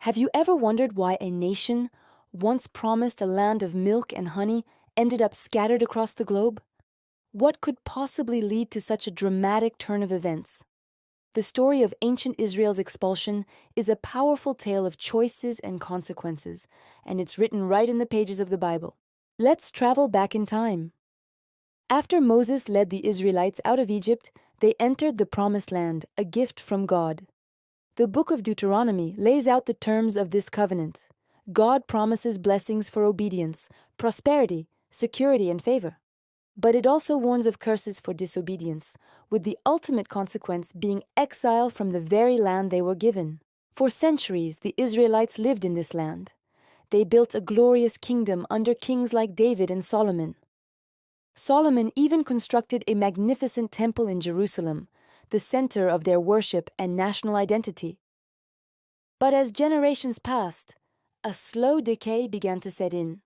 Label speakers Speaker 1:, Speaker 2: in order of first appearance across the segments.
Speaker 1: Have you ever wondered why a nation, once promised a land of milk and honey, ended up scattered across the globe? What could possibly lead to such a dramatic turn of events? The story of ancient Israel's expulsion is a powerful tale of choices and consequences, and it's written right in the pages of the Bible. Let's travel back in time. After Moses led the Israelites out of Egypt, they entered the Promised Land, a gift from God. The book of Deuteronomy lays out the terms of this covenant. God promises blessings for obedience, prosperity, security, and favor. But it also warns of curses for disobedience, with the ultimate consequence being exile from the very land they were given. For centuries, the Israelites lived in this land. They built a glorious kingdom under kings like David and Solomon. Solomon even constructed a magnificent temple in Jerusalem, the center of their worship and national identity. But as generations passed, a slow decay began to set in.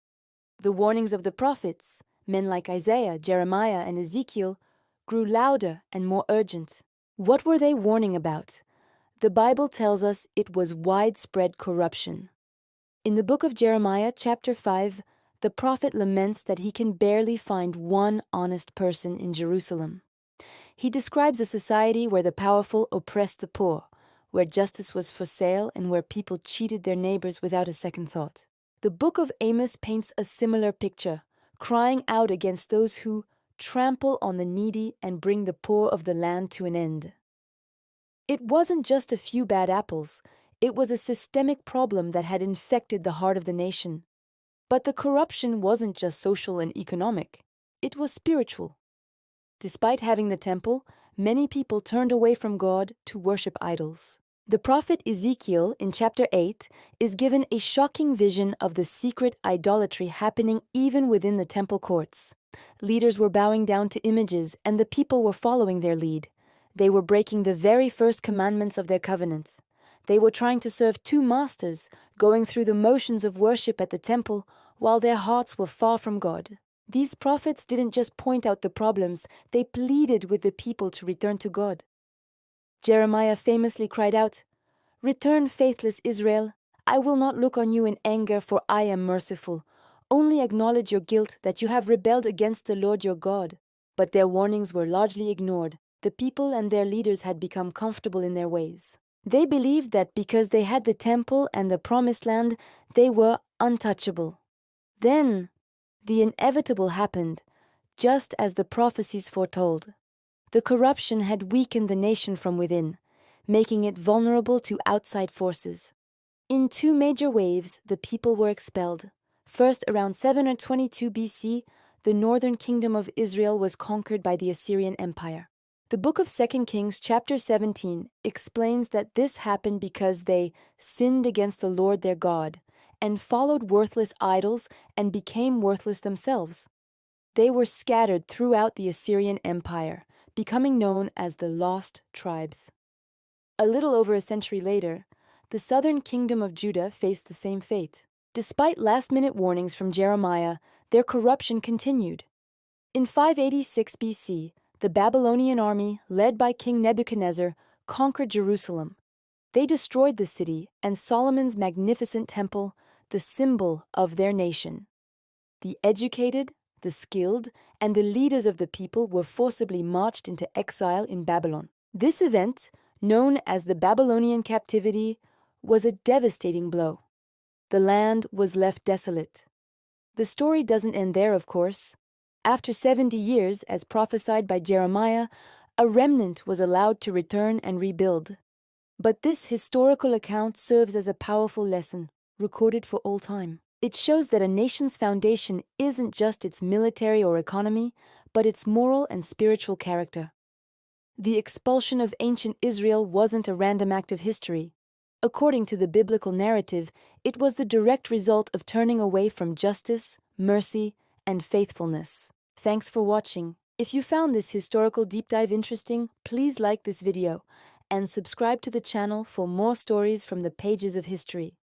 Speaker 1: The warnings of the prophets, men like Isaiah, Jeremiah, and Ezekiel, grew louder and more urgent. What were they warning about? The Bible tells us it was widespread corruption. In the book of Jeremiah, chapter 5, the prophet laments that he can barely find one honest person in Jerusalem. He describes a society where the powerful oppressed the poor, where justice was for sale, and where people cheated their neighbors without a second thought. The book of Amos paints a similar picture, crying out against those who trample on the needy and bring the poor of the land to an end. It wasn't just a few bad apples, it was a systemic problem that had infected the heart of the nation. But the corruption wasn't just social and economic, it was spiritual. Despite having the temple, many people turned away from God to worship idols. The prophet Ezekiel, in chapter 8, is given a shocking vision of the secret idolatry happening even within the temple courts. Leaders were bowing down to images, and the people were following their lead. They were breaking the very first commandments of their covenant. They were trying to serve two masters, going through the motions of worship at the temple, while their hearts were far from God. These prophets didn't just point out the problems, they pleaded with the people to return to God. Jeremiah famously cried out, "Return, faithless Israel. I will not look on you in anger, for I am merciful. Only acknowledge your guilt that you have rebelled against the Lord your God." But their warnings were largely ignored. The people and their leaders had become comfortable in their ways. They believed that because they had the temple and the promised land, they were untouchable. Then, the inevitable happened, just as the prophecies foretold. The corruption had weakened the nation from within, making it vulnerable to outside forces. In two major waves, the people were expelled. First, around 722 BC, the northern kingdom of Israel was conquered by the Assyrian Empire. The book of 2 Kings, chapter 17, explains that this happened because they sinned against the Lord their God and followed worthless idols and became worthless themselves. They were scattered throughout the Assyrian Empire, becoming known as the Lost Tribes. A little over a century later, the southern kingdom of Judah faced the same fate. Despite last-minute warnings from Jeremiah, their corruption continued. In 586 BC, the Babylonian army, led by King Nebuchadnezzar, conquered Jerusalem. They destroyed the city and Solomon's magnificent temple, the symbol of their nation. The educated, the skilled, and the leaders of the people were forcibly marched into exile in Babylon. This event, known as the Babylonian captivity, was a devastating blow. The land was left desolate. The story doesn't end there, of course. After 70 years, as prophesied by Jeremiah, a remnant was allowed to return and rebuild. But this historical account serves as a powerful lesson, recorded for all time. It shows that a nation's foundation isn't just its military or economy, but its moral and spiritual character. The expulsion of ancient Israel wasn't a random act of history. According to the biblical narrative, it was the direct result of turning away from justice, mercy, and faithfulness. Thanks for watching. If you found this historical deep dive interesting, please like this video and subscribe to the channel for more stories from the pages of history.